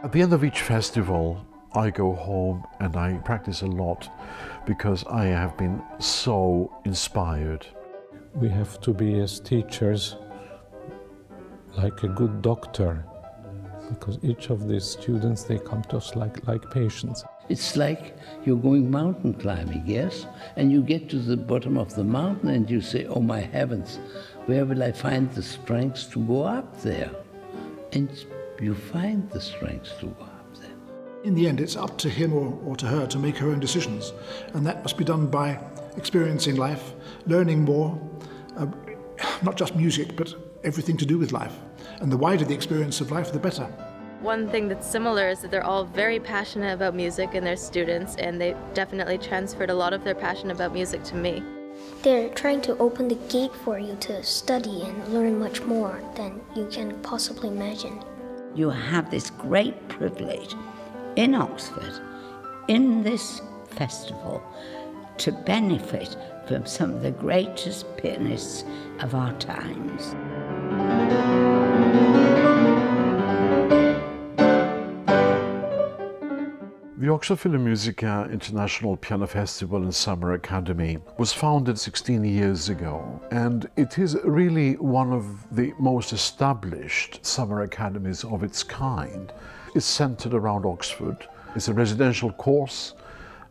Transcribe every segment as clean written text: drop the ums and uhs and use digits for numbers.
At the end of each festival, I go home and I practice a lot because I have been so inspired. We have to be, as teachers, like a good doctor, because each of these students, they come to us like patients. It's like you're going mountain climbing, yes? And you get to the bottom of the mountain and you say, oh my heavens, where will I find the strength to go up there? And you find the strength to go up there. In the end, it's up to him or to her to make her own decisions. And that must be done by experiencing life, learning more, not just music, but everything to do with life. And the wider the experience of life, the better. One thing that's similar is that they're all very passionate about music and they're students, and they definitely transferred a lot of their passion about music to me. They're trying to open the gate for you to study and learn much more than you can possibly imagine. You have this great privilege in Oxford, in this festival, to benefit from some of the greatest pianists of our times. The Oxford Philharmonic International Piano Festival and Summer Academy was founded 16 years ago, and it is really one of the most established summer academies of its kind. It's centered around Oxford. It's a residential course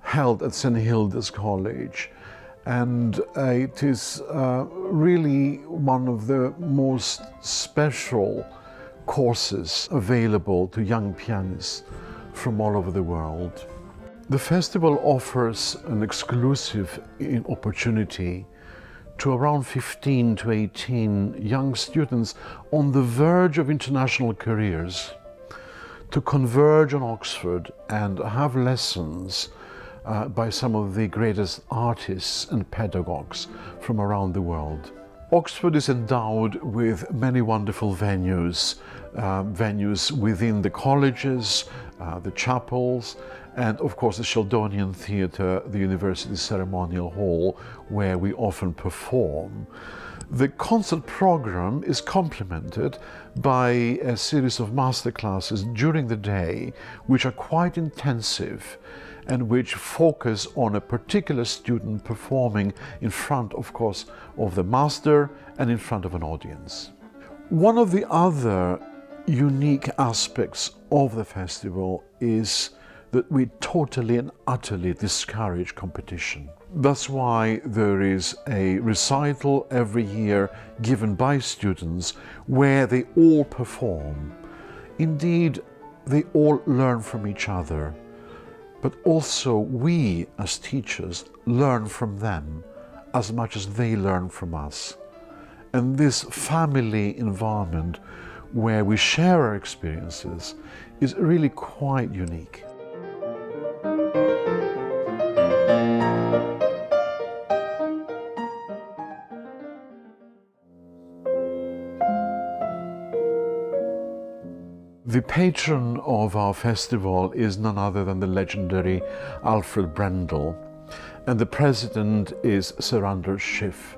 held at St Hilda's College, and it is really one of the most special courses available to young pianists from all over the world. The festival offers an exclusive opportunity to around 15 to 18 young students on the verge of international careers to converge on Oxford and have lessons by some of the greatest artists and pedagogues from around the world. Oxford is endowed with many wonderful venues, venues within the colleges, the chapels, and of course the Sheldonian Theatre, the University Ceremonial Hall, where we often perform. The concert program is complemented by a series of masterclasses during the day, which are quite intensive and which focus on a particular student performing in front, of course, of the master and in front of an audience. One of the other unique aspects of the festival is that we totally and utterly discourage competition. That's why there is a recital every year given by students where they all perform. Indeed, they all learn from each other, but also we as teachers learn from them as much as they learn from us. And this family environment where we share our experiences is really quite unique. The patron of our festival is none other than the legendary Alfred Brendel, and the president is Sir András Schiff,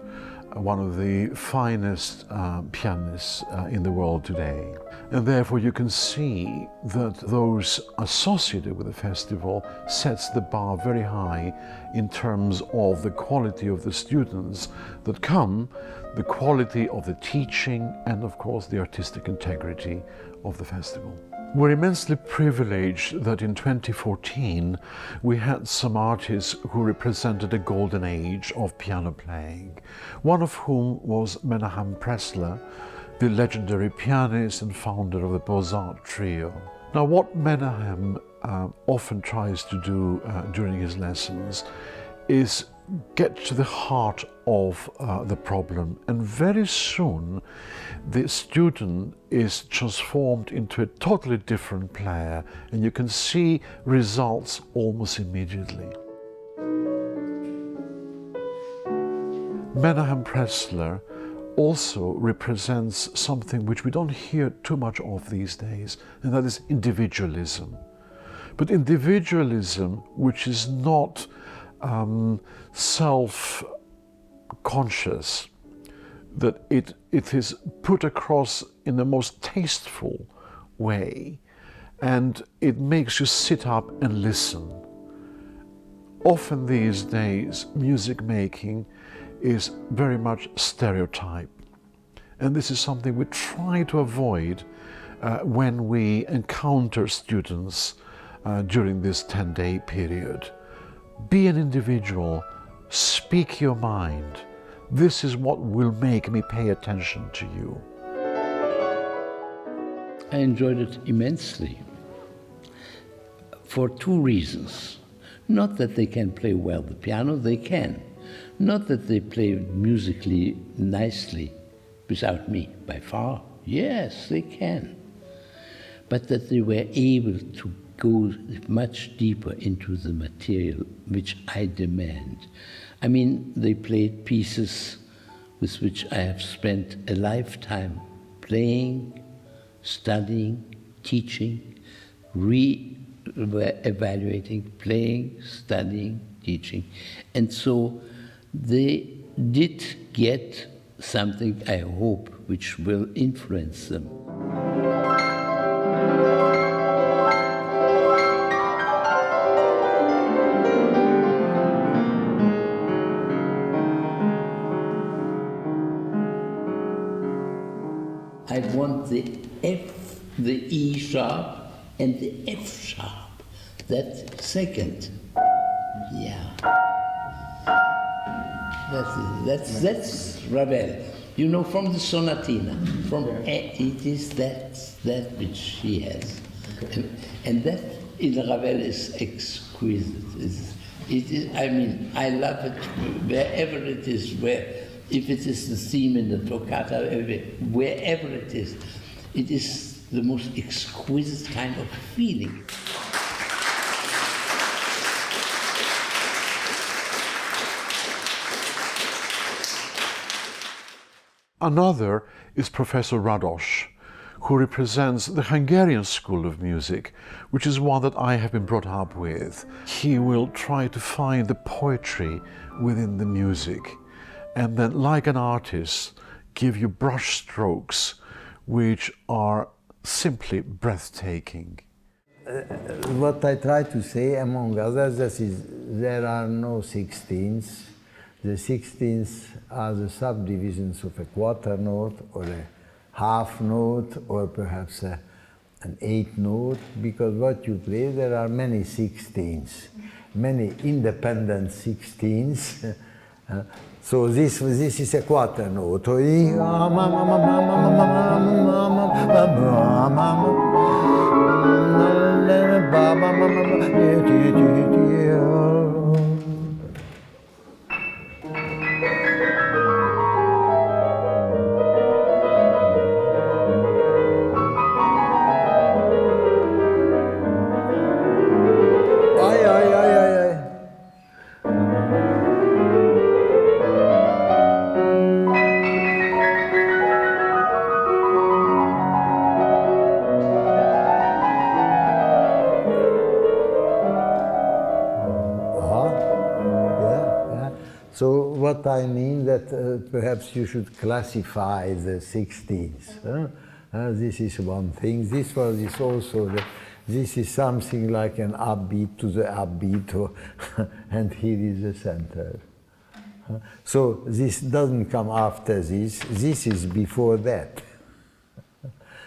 one of the finest pianists in the world today. And therefore you can see that those associated with the festival sets the bar very high in terms of the quality of the students that come, the quality of the teaching, and of course the artistic integrity of the festival. We're immensely privileged that in 2014 we had some artists who represented a golden age of piano playing, one of whom was Menahem Pressler, the legendary pianist and founder of the Beaux-Arts Trio. Now, what Menahem often tries to do during his lessons is get to the heart of the problem, and very soon the student is transformed into a totally different player, and you can see results almost immediately. Menahem Pressler also represents something which we don't hear too much of these days, and that is individualism. But individualism which is not self-conscious, that it is put across in the most tasteful way, and it makes you sit up and listen. Often these days, music making is very much stereotype. And this is something we try to avoid when we encounter students during this 10-day period. Be an individual, speak your mind. This is what will make me pay attention to you. I enjoyed it immensely for two reasons. Not that they can play well the piano, they can. Not that they play musically nicely without me, by far. Yes, they can. But that they were able to go much deeper into the material which I demand. I mean, they played pieces with which I have spent a lifetime playing, studying, teaching, evaluating, playing, studying, teaching. And so they did get something, I hope, which will influence them. I want the F, the E sharp, and the F sharp. That second. Yeah. That's Ravel. You know, from the sonatina, it is that which she has. And that in Ravel is exquisite. It is, I mean, I love it wherever it is, if it is the theme in the toccata, wherever it is the most exquisite kind of feeling. Another is Professor Rados, who represents the Hungarian school of music, which is one that I have been brought up with. He will try to find the poetry within the music, and then, like an artist, give you brush strokes which are simply breathtaking. What I try to say, among others, is there are no 16ths. The 16ths are the subdivisions of a quarter note or a half note or perhaps an eighth note, because what you play, there are many 16ths, many independent 16ths. So this is a quarter note. So what I mean that perhaps you should classify the 16ths. This is one thing. This one is also this is something like an upbeat to the upbeat, and here is the center. So this doesn't come after this. This is before that.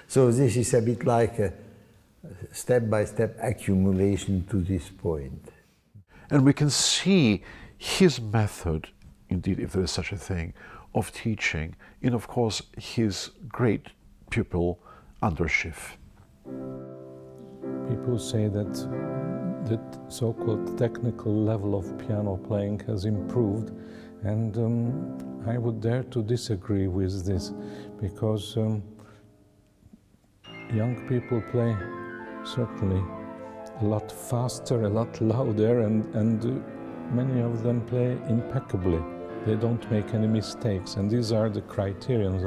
So this is a bit like a step-by-step accumulation to this point. And we can see his method, indeed, if there is such a thing, of teaching in, of course, his great pupil, András Schiff. People say that the so-called technical level of piano playing has improved, and I would dare to disagree with this, because young people play certainly a lot faster, a lot louder, and many of them play impeccably. They don't make any mistakes, and these are the criterions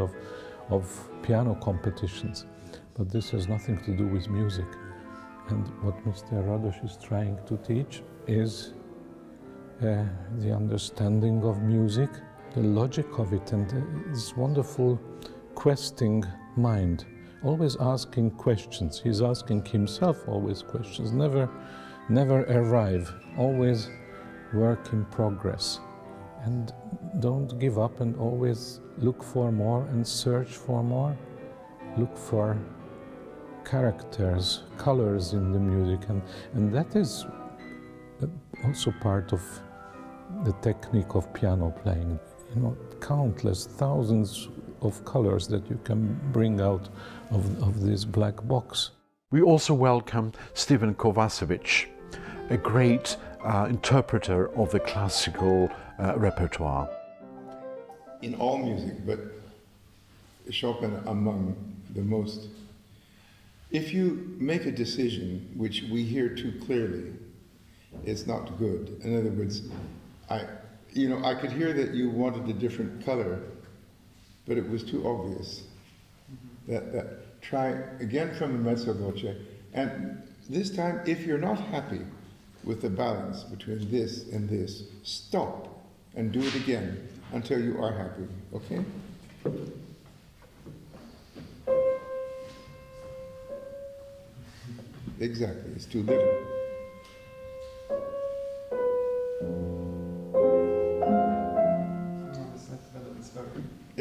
of piano competitions. But this has nothing to do with music. And what Mr. Radosh is trying to teach is the understanding of music, the logic of it, and this wonderful questing mind, always asking questions. He's asking himself always questions, never arrive, always work in progress. And don't give up, and always look for more and search for more. Look for characters, colors in the music, and that is also part of the technique of piano playing. You know, countless thousands of colors that you can bring out of this black box. We also welcome Stephen Kovacevic, a great interpreter of the classical repertoire. In all music, but Chopin among the most. If you make a decision which we hear too clearly, it's not good. In other words, I could hear that you wanted a different color, but it was too obvious. That try again from the mezzo voce, and this time, if you're not happy with the balance between this and this, stop and do it again until you are happy, okay? Exactly, it's too little.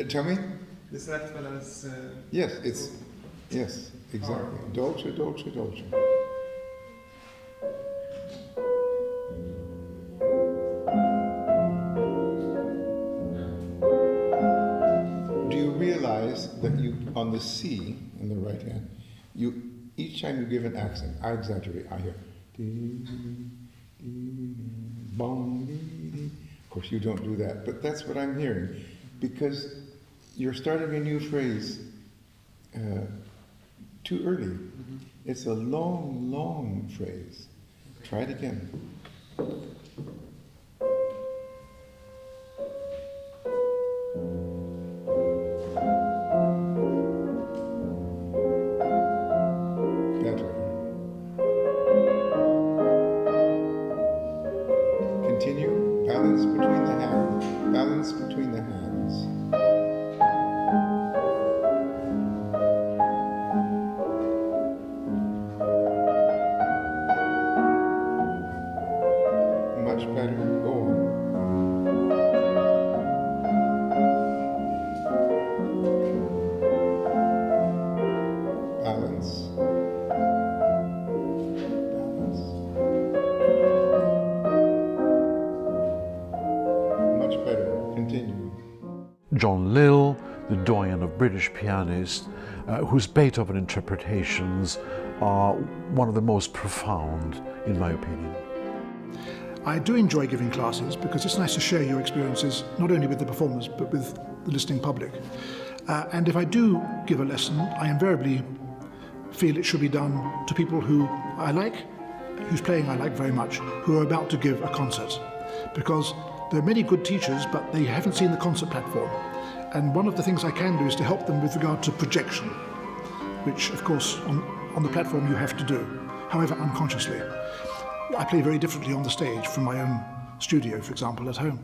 Tell me? This left balance. Yes, exactly. Dolce, dolce, dolce. Do you realize that you, on the C, in the right hand, each time you give an accent, I exaggerate, I hear, of course you don't do that, but that's what I'm hearing, because you're starting a new phrase too early. Mm-hmm. It's a long, long phrase. Try it again. Better. Continue. Balance between the hands. Balance between the hands. Lill, the doyen of British pianists, whose Beethoven interpretations are one of the most profound, in my opinion. I do enjoy giving classes because it's nice to share your experiences, not only with the performers, but with the listening public. And if I do give a lesson, I invariably feel it should be done to people who I like, whose playing I like very much, who are about to give a concert. Because there are many good teachers, but they haven't seen the concert platform. And one of the things I can do is to help them with regard to projection, which, of course, on the platform you have to do, however unconsciously. I play very differently on the stage from my own studio, for example, at home.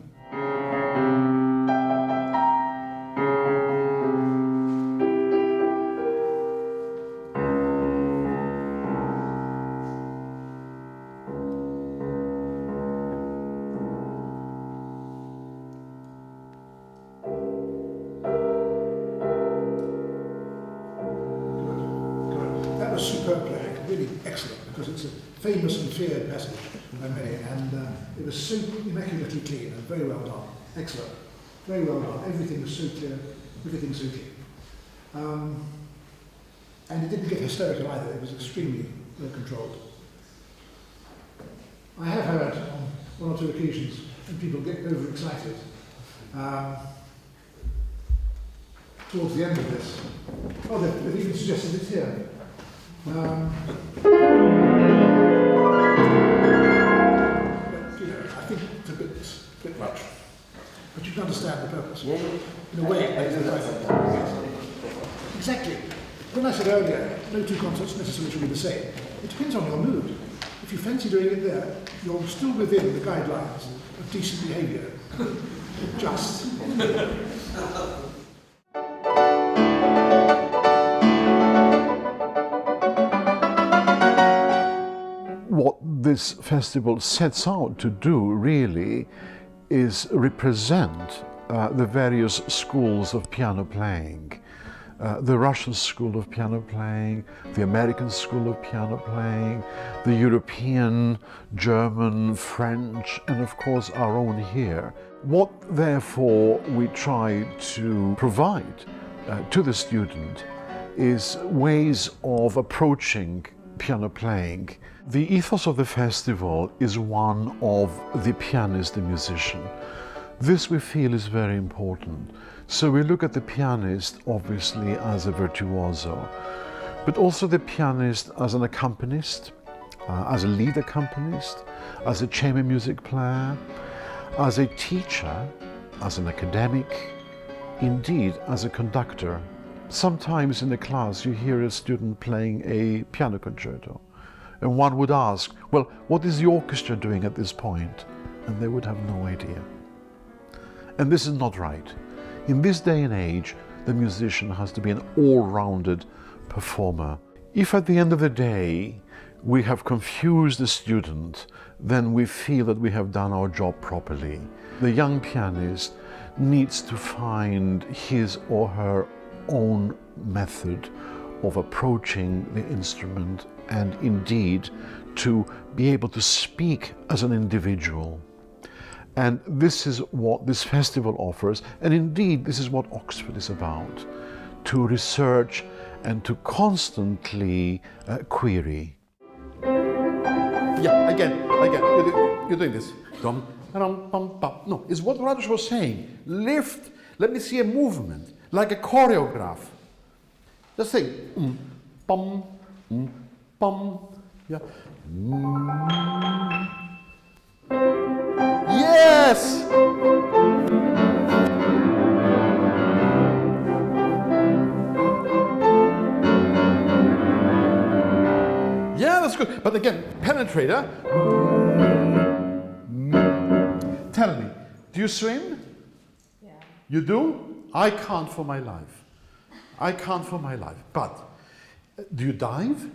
That was superb playing, really excellent, because it's a famous and feared passage by many, and it was so immaculately clean and very well done. Excellent. Very well done. Everything was so clear, everything so clean. And it didn't get hysterical either, it was extremely well controlled. I have heard on one or two occasions when people get overexcited towards the end of this. Oh, they've even suggested it here. But, you know, I think it's a bit much. But you should understand the purpose. In a way, exactly. When I said earlier, no two concerts necessarily should be the same, it depends on your mood. If you fancy doing it there, you're still within the guidelines of decent behaviour. Just. What this festival sets out to do really is represent the various schools of piano playing. The Russian school of piano playing, the American school of piano playing, the European, German, French, and of course our own here. What therefore we try to provide to the student is ways of approaching piano playing. The ethos of the festival is one of the pianist, the musician. This we feel is very important. So we look at the pianist obviously as a virtuoso, but also the pianist as an accompanist, as a lead accompanist, as a chamber music player, as a teacher, as an academic, indeed as a conductor. Sometimes in the class you hear a student playing a piano concerto, and one would ask, well, what is the orchestra doing at this point? And they would have no idea. And this is not right. In this day and age, the musician has to be an all-rounded performer. If at the end of the day we have confused the student, then we feel that we have done our job properly. The young pianist needs to find his or her own method of approaching the instrument and indeed to be able to speak as an individual. And this is what this festival offers, and indeed this is what Oxford is about, to research and to constantly query. Yeah, again, you're doing this. Dum, dum, bum, bum. No, it's what Radosh was saying. Lift, let me see a movement, like a choreograph. Just sing. Bum, bum, yeah. Yes! Yeah, that's good. But again, penetrator. Tell me, do you swim? Yeah. You do? I can't for my life. I can't for my life. But do you dive? Yeah.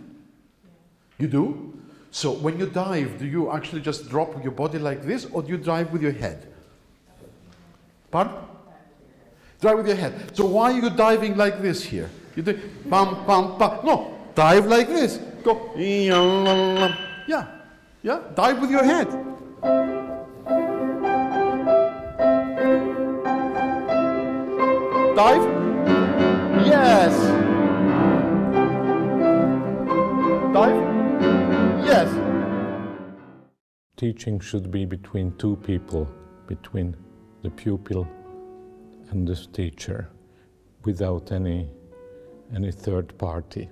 You do? So when you dive, do you actually just drop your body like this, or do you dive with your head? Pardon? Dive with your head. So why are you diving like this here? You do bum, bum, bum. No, dive like this. Go. Yeah. Yeah. Dive with your head. Dive. Yes. Dive. Yes. Teaching should be between two people, between the pupil and the teacher, without any third party.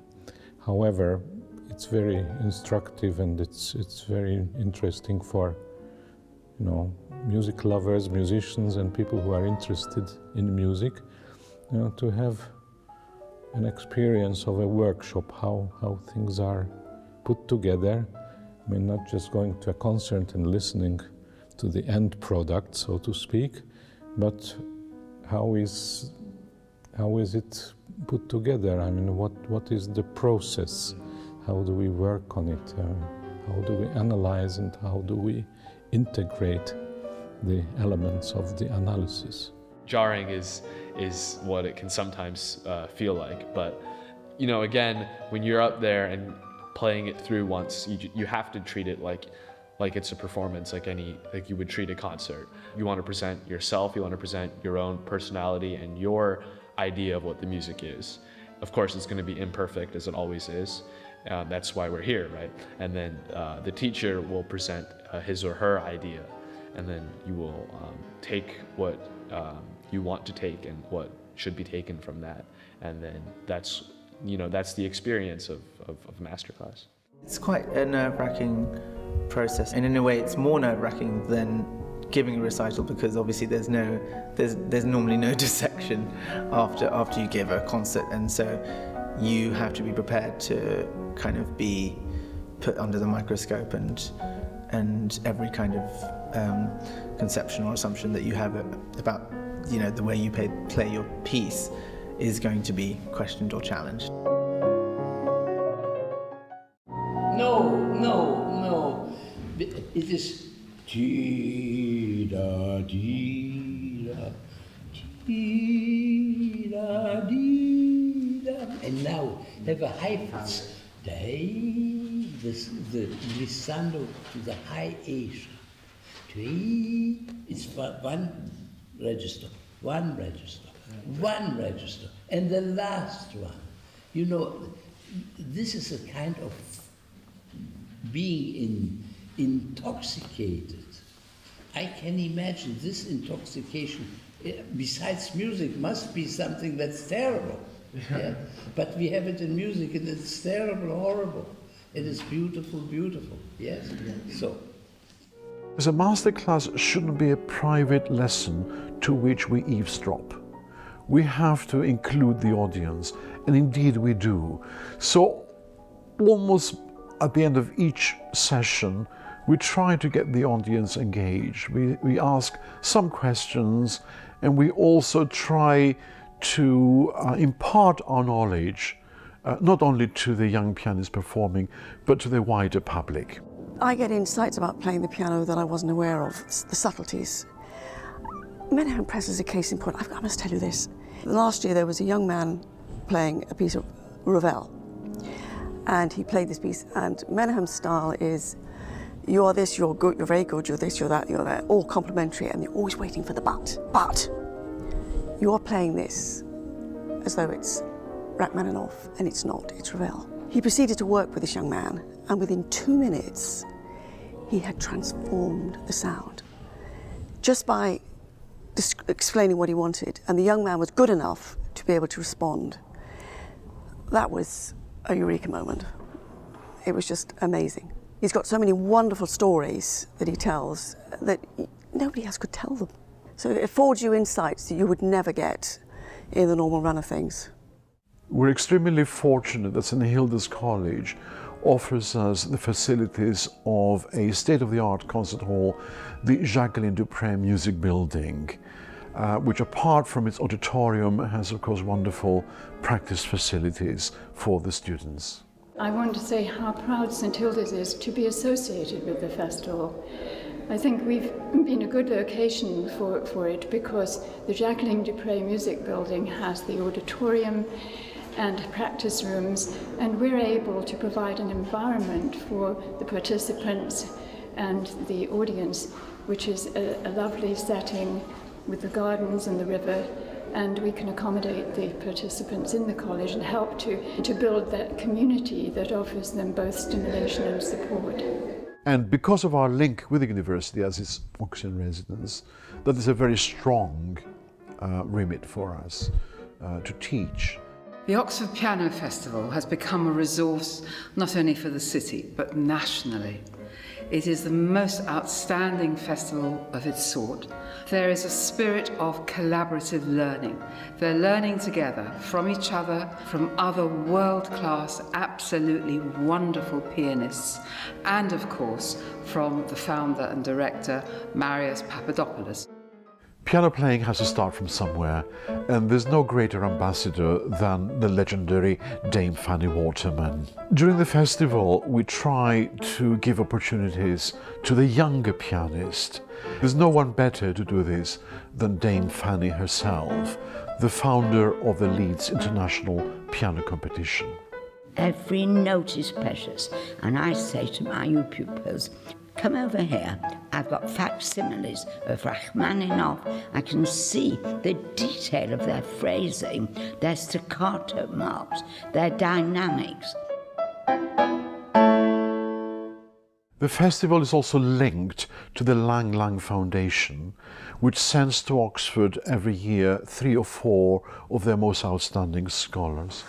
However, it's very instructive and it's very interesting for, music lovers, musicians, and people who are interested in music, to have an experience of a workshop, how things are put together. I mean, not just going to a concert and listening to the end product, so to speak, but how is it put together? I mean, what is the process? How do we work on it? How do we analyze and how do we integrate the elements of the analysis? Jarring is what it can sometimes feel like, but again, when you're up there and playing it through once, you have to treat it like it's a performance, like you would treat a concert. You want to present yourself, you want to present your own personality and your idea of what the music is. Of course, it's going to be imperfect, as it always is. That's why we're here, right? And then the teacher will present his or her idea, and then you will take what you want to take and what should be taken from that, and then that's the experience of masterclass. It's quite a nerve-wracking process, and in a way it's more nerve-wracking than giving a recital, because obviously there's normally no dissection after you give a concert, and so you have to be prepared to kind of be put under the microscope, and every kind of conception or assumption that you have about the way you play your piece is going to be questioned or challenged. No. It is dee-da, dee-da, dee-da, dee-da. And now have a high pitch. The glissando to the high A sharp. It's one register, and the last one. This is a kind of being intoxicated. I can imagine this intoxication, besides music, must be something that's terrible. Yeah? But we have it in music, and it's terrible, horrible. It is beautiful, beautiful. Yes? So. A masterclass shouldn't be a private lesson to which we eavesdrop. We have to include the audience, and indeed we do. So almost at the end of each session, we try to get the audience engaged. We ask some questions, and we also try to impart our knowledge, not only to the young pianists performing, but to the wider public. I get insights about playing the piano that I wasn't aware of, the subtleties. Menahem Pressler is a case in point. I must tell you this. Last year there was a young man playing a piece of Ravel, and he played this piece, and Menahem's style is, you are this, you're good, you're very good, you're this, you're that, you're that, all complimentary, and you're always waiting for the but. But you're playing this as though it's Rachmaninoff, and it's not, it's Ravel. He proceeded to work with this young man, and within 2 minutes, he had transformed the sound just by explaining what he wanted, and the young man was good enough to be able to respond. That was a eureka moment. It was just amazing. He's got so many wonderful stories that he tells that nobody else could tell them. So it affords you insights that you would never get in the normal run of things. We're extremely fortunate that St. Hilda's College offers us the facilities of a state-of-the-art concert hall, the Jacqueline Dupre Music Building, which apart from its auditorium has of course wonderful practice facilities for the students. I want to say how proud St. Hilda's is to be associated with the festival. I think we've been a good location for it because the Jacqueline Dupre Music Building has the auditorium and practice rooms, and we're able to provide an environment for the participants and the audience, which is a lovely setting with the gardens and the river, and we can accommodate the participants in the college and help to build that community that offers them both stimulation and support. And because of our link with the university as its Zhongxin residence, that is a very strong remit for us to teach. The Oxford Piano Festival has become a resource not only for the city, but nationally. It is the most outstanding festival of its sort. There is a spirit of collaborative learning. They're learning together from each other, from other world-class, absolutely wonderful pianists, and of course, from the founder and director, Marius Papadopoulos. Piano playing has to start from somewhere, and there's no greater ambassador than the legendary Dame Fanny Waterman. During the festival, we try to give opportunities to the younger pianist. There's no one better to do this than Dame Fanny herself, the founder of the Leeds International Piano Competition. Every note is precious, and I say to my new pupils, come over here. I've got facsimiles of Rachmaninoff. I can see the detail of their phrasing, their staccato marks, their dynamics. The festival is also linked to the Lang Foundation, which sends to Oxford every year 3 or 4 of their most outstanding scholars.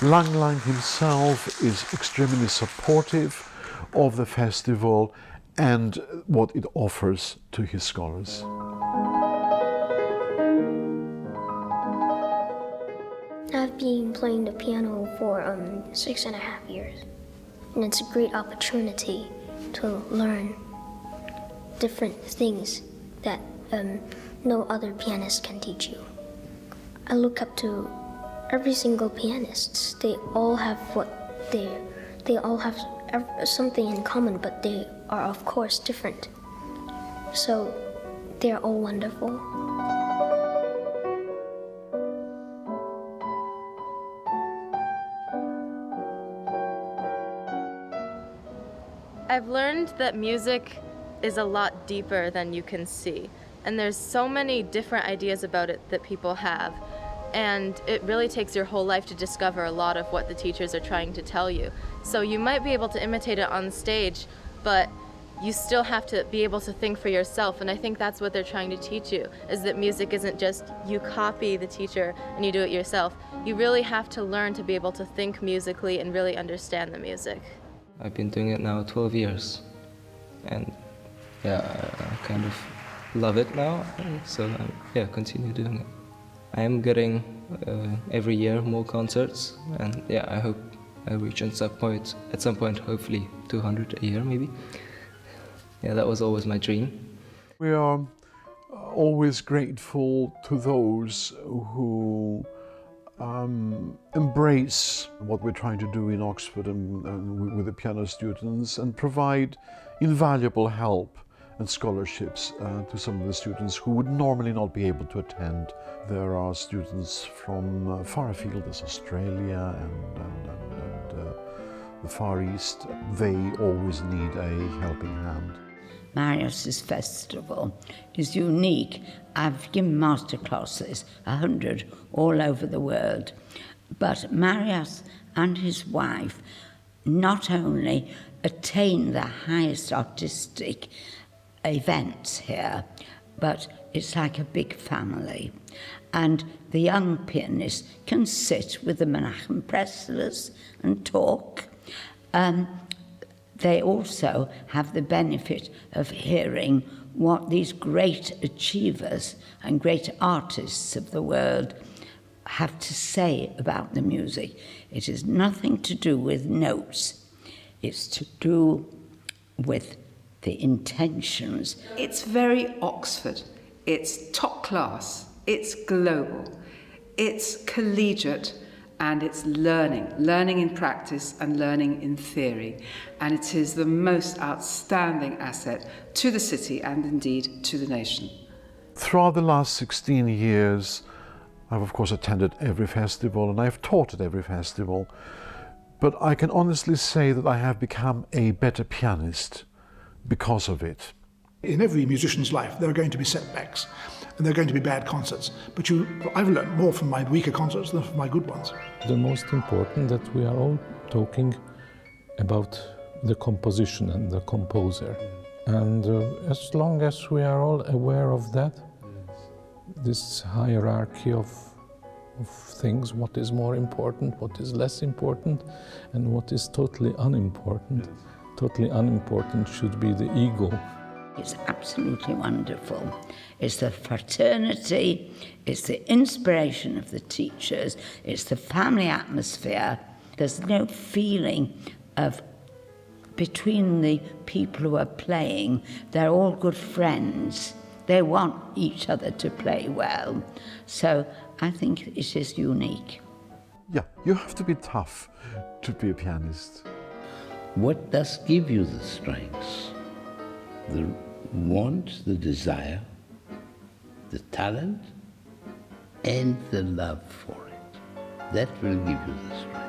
Lang himself is extremely supportive of the festival, and what it offers to his scholars. I've been playing the piano for 6.5 years, and it's a great opportunity to learn different things that no other pianist can teach you. I look up to every single pianist. They all have they all have something in common, but they are of course different. So they're all wonderful. I've learned that music is a lot deeper than you can see. And there's so many different ideas about it that people have. And it really takes your whole life to discover a lot of what the teachers are trying to tell you. So you might be able to imitate it on stage, but you still have to be able to think for yourself. And I think that's what they're trying to teach you, is that music isn't just you copy the teacher and you do it yourself. You really have to learn to be able to think musically and really understand the music. I've been doing it now 12 years. And yeah, I kind of love it now, so yeah, continue doing it. I am getting every year more concerts, and yeah, I hope I reach at some point, hopefully 200 a year maybe. Yeah, that was always my dream. We are always grateful to those who embrace what we're trying to do in Oxford and with the piano students, and provide invaluable help and scholarships to some of the students who would normally not be able to attend. There are students from far afield, as Australia and the Far East. They always need a helping hand. Marius's festival is unique. I've given masterclasses, 100, all over the world. But Marius and his wife not only attain the highest artistic events here, but it's like a big family. And the young pianist can sit with the Menahem Presslers and talk. They also have the benefit of hearing what these great achievers and great artists of the world have to say about the music. It is nothing to do with notes. It's to do with the intentions. It's very Oxford. It's top class. It's global. It's collegiate. And it's learning in practice and learning in theory. And it is the most outstanding asset to the city and indeed to the nation. Throughout the last 16 years, I've of course attended every festival and I've taught at every festival. But I can honestly say that I have become a better pianist because of it. In every musician's life, there are going to be setbacks. And there are going to be bad concerts. But I've learned more from my weaker concerts than from my good ones. The most important that we are all talking about the composition and the composer. And as long as we are all aware of that, this hierarchy of things, what is more important, what is less important, and what is totally unimportant. Totally unimportant should be the ego. It's absolutely wonderful. It's the fraternity, it's the inspiration of the teachers, it's the family atmosphere. There's no feeling of between the people who are playing. They're all good friends. They want each other to play well. So I think it is unique. Yeah, you have to be tough to be a pianist. What does give you the strengths? The want, the desire, the talent, and the love for it. That will give you the strength.